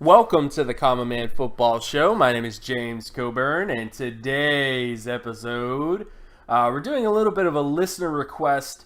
Welcome to the Common Man Football Show. My name is James Coburn, and today's episode, we're doing a little bit of a listener request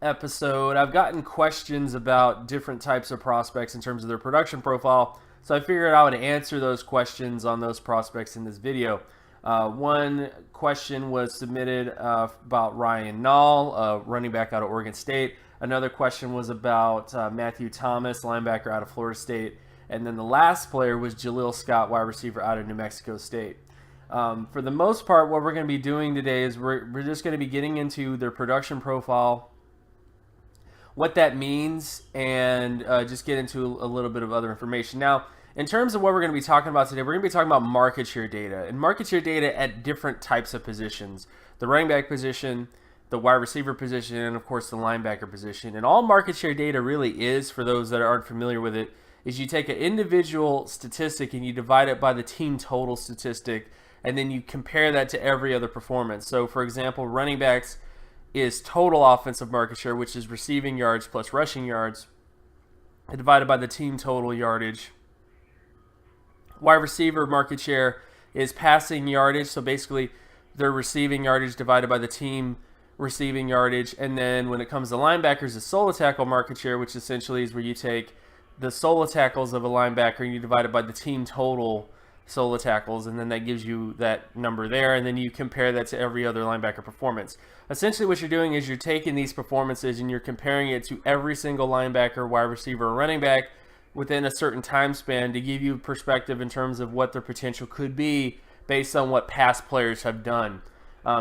episode. I've gotten questions about different types of prospects in terms of their production profile, so I figured I would answer those questions on those prospects in this video. One question was submitted about Ryan Nall, running back out of Oregon State. Another question was about Matthew Thomas, linebacker out of Florida State. And then the last player was Jaleel Scott, wide receiver out of New Mexico State. For the most part, what we're going to be doing today is we're just going to be getting into their production profile, what that means, and just get into a little bit of other information. Now, in terms of what we're going to be talking about today, we're going to be talking about market share data, and market share data at different types of positions. The running back position, the wide receiver position, and of course the linebacker position. And all market share data really is, for those that aren't familiar with it, is you take an individual statistic and you divide it by the team total statistic, and then you compare that to every other performance. So, for example, running backs is total offensive market share, which is receiving yards plus rushing yards, divided by the team total yardage. Wide receiver market share is passing yardage, so basically their receiving yardage divided by the team receiving yardage. And then when it comes to linebackers, it's solo tackle market share, which essentially is where you take the solo tackles of a linebacker and you divide it by the team total solo tackles, and then that gives you that number there, and then you compare that to every other linebacker performance. Essentially what you're doing is you're taking these performances and you're comparing it to every single linebacker, wide receiver, or running back within a certain time span to give you perspective in terms of what their potential could be based on what past players have done.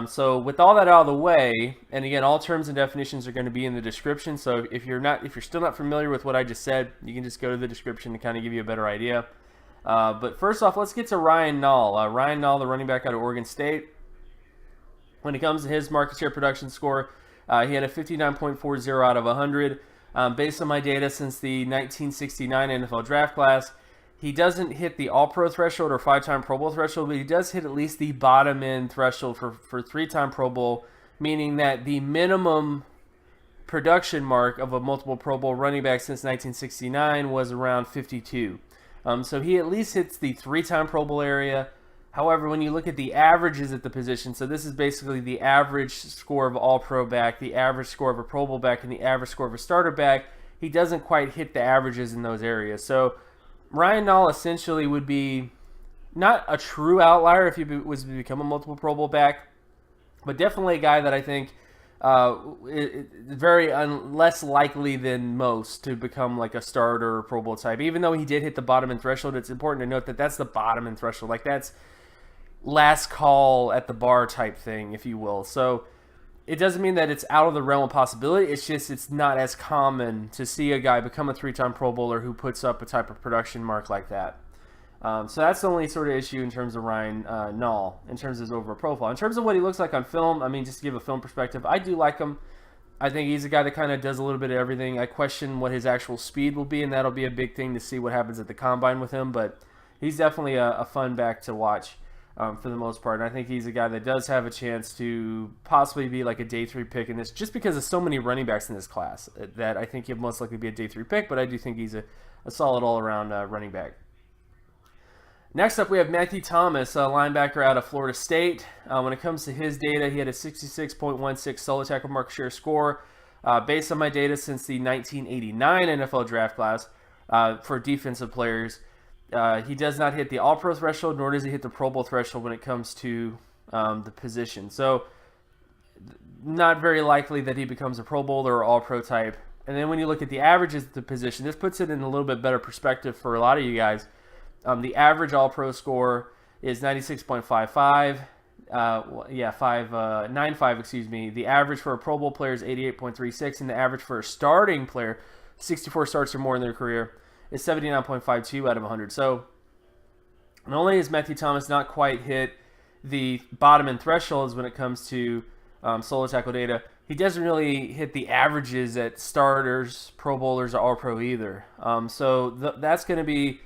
So with all that out of the way, and again, all terms and definitions are going to be in the description. So if you're still not familiar with what I just said, you can just go to the description to kind of give you a better idea. But first off, let's get to Ryan Nall. Ryan Nall, the running back out of Oregon State. When it comes to his market share production score, he had a 59.40 out of 100. Based on my data since the 1969 NFL draft class, he doesn't hit the All-Pro threshold or 5-time Pro Bowl threshold, but he does hit at least the bottom-end threshold for 3-time Pro Bowl, meaning that the minimum production mark of a multiple Pro Bowl running back since 1969 was around 52. So he at least hits the 3-time Pro Bowl area. However, when you look at the averages at the position, so this is basically the average score of All-Pro back, the average score of a Pro Bowl back, and the average score of a starter back, he doesn't quite hit the averages in those areas. So Ryan Nall essentially would be not a true outlier if he was to become a multiple Pro Bowl back, but definitely a guy that I think is very less likely than most to become like a starter or Pro Bowl type. Even though he did hit the bottom end threshold, it's important to note that that's the bottom end threshold. Like that's last call at the bar type thing, if you will. So it doesn't mean that it's out of the realm of possibility. It's just it's not as common to see a guy become a 3-time Pro Bowler who puts up a type of production mark like that. So that's the only sort of issue in terms of Ryan Nall, in terms of his overall profile. In terms of what he looks like on film, I mean, just to give a film perspective, I do like him. I think he's a guy that kind of does a little bit of everything. I question what his actual speed will be, and that'll be a big thing to see what happens at the combine with him. But he's definitely a fun back to watch. For the most part, and I think he's a guy that does have a chance to possibly be like a day 3 pick in this, just because there's so many running backs in this class that I think he'll most likely be a day 3 pick, but I do think he's a solid all-around running back. Next up, we have Matthew Thomas, a linebacker out of Florida State. When it comes to his data, he had a 66.16 solo tackle market share score. Based on my data since the 1989 NFL draft class for defensive players, he does not hit the All-Pro threshold, nor does he hit the Pro Bowl threshold when it comes to the position. So not very likely that he becomes a Pro Bowler or All-Pro type. And then when you look at the averages of the position, this puts it in a little bit better perspective for a lot of you guys. The average All-Pro score is 96.55. 95, excuse me. The average for a Pro Bowl player is 88.36, and the average for a starting player, 64 starts or more in their career, is 79.52 out of 100. So not only has Matthew Thomas not quite hit the bottom end thresholds when it comes to solo tackle data, he doesn't really hit the averages at starters, Pro Bowlers, or All-Pro either. So that's going to be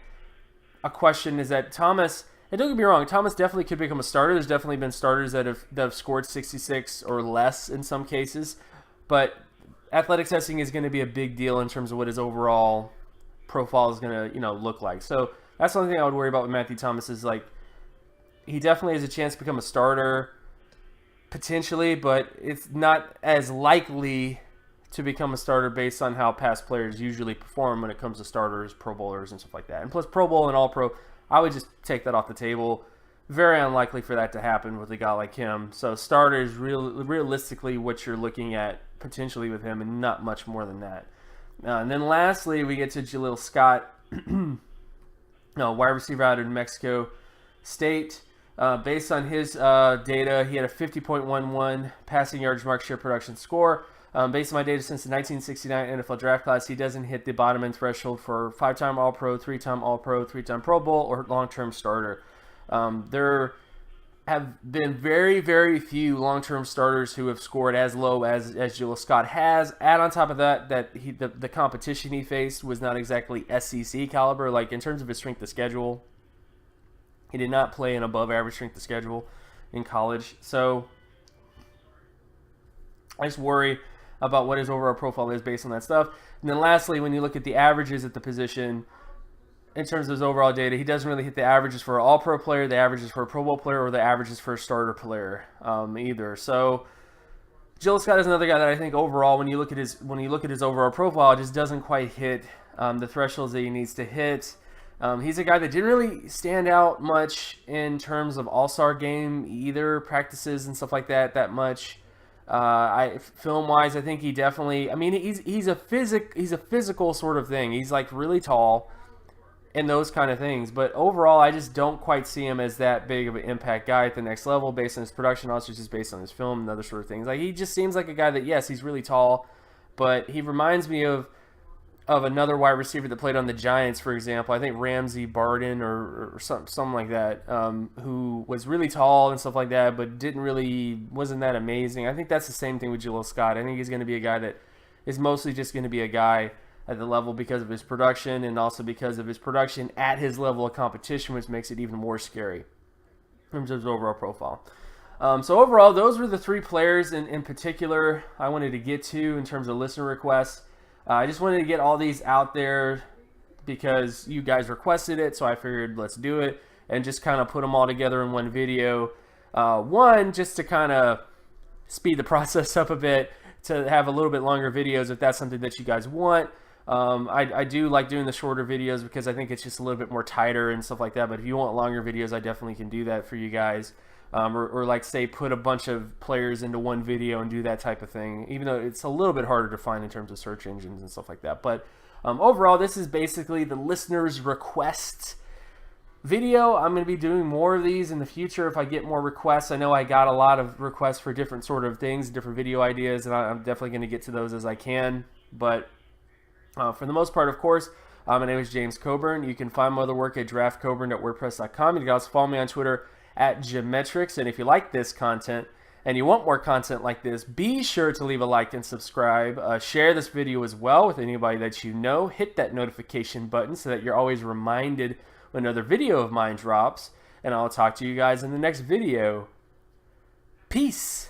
a question, is that Thomas, and don't get me wrong, Thomas definitely could become a starter. There's definitely been starters that have scored 66 or less in some cases, but athletic testing is going to be a big deal in terms of what his overall profile is going to look like. So that's the only thing I would worry about with Matthew Thomas is, like, he definitely has a chance to become a starter, potentially, but it's not as likely to become a starter based on how past players usually perform when it comes to starters, Pro Bowlers, and stuff like that. And plus, Pro Bowl and All-Pro, I would just take that off the table. Very unlikely for that to happen with a guy like him. So starter is realistically what you're looking at potentially with him, and not much more than that. And then lastly, we get to Jaleel Scott, wide receiver out of New Mexico State. Based on his data, he had a 50.11 passing yards, market share, production score. Based on my data since the 1969 NFL draft class, he doesn't hit the bottom end threshold for 5-time All-Pro, 3-time All-Pro, 3-time Pro Bowl, or long-term starter. There have been very, very few long-term starters who have scored as low as Jaleel Scott has. Add on top of that, the competition he faced was not exactly SEC caliber. Like, in terms of his strength of schedule, he did not play an above-average strength of schedule in college. So I just worry about what his overall profile is based on that stuff. And then lastly, when you look at the averages at the position, in terms of his overall data, he doesn't really hit the averages for an All-Pro player, the averages for a Pro Bowl player, or the averages for a starter player either. So Jaleel Scott is another guy that I think overall, when you look at his overall profile, just doesn't quite hit the thresholds that he needs to hit. He's a guy that didn't really stand out much in terms of All-Star game either, practices and stuff like that much. Film-wise, I think he definitely. I mean, he's a physical sort of thing. He's like really tall and those kind of things. But overall, I just don't quite see him as that big of an impact guy at the next level based on his production, also just based on his film and other sort of things. Like, he just seems like a guy that, yes, he's really tall, but he reminds me of another wide receiver that played on the Giants, for example. I think Ramsey Barden or something like that, who was really tall and stuff like that, but wasn't that amazing. I think that's the same thing with Jaleel Scott. I think he's going to be a guy that is mostly just going to be a guy at the level because of his production, and also because of his production at his level of competition, which makes it even more scary in terms of his overall profile. So overall, those were the three players in particular I wanted to get to in terms of listener requests. I just wanted to get all these out there because you guys requested it, so I figured let's do it and just kind of put them all together in one video. One, just to kind of speed the process up a bit, to have a little bit longer videos if that's something that you guys want. I do like doing the shorter videos because I think it's just a little bit more tighter and stuff like that, but if you want longer videos, I definitely can do that for you guys. Or like, say, put a bunch of players into one video and do that type of thing, even though it's a little bit harder to find in terms of search engines and stuff like that. But overall, this is basically the listeners' request video. I'm going to be doing more of these in the future if I get more requests. I know I got a lot of requests for different sort of things, different video ideas, and I'm definitely going to get to those as I can. But for the most part, of course, my name is James Coburn. You can find my other work at draftcoburn.wordpress.com. You can also follow me on Twitter at Geometrics. And if you like this content and you want more content like this, be sure to leave a like and subscribe. Share this video as well with anybody that you know. Hit that notification button so that you're always reminded when another video of mine drops. And I'll talk to you guys in the next video. Peace.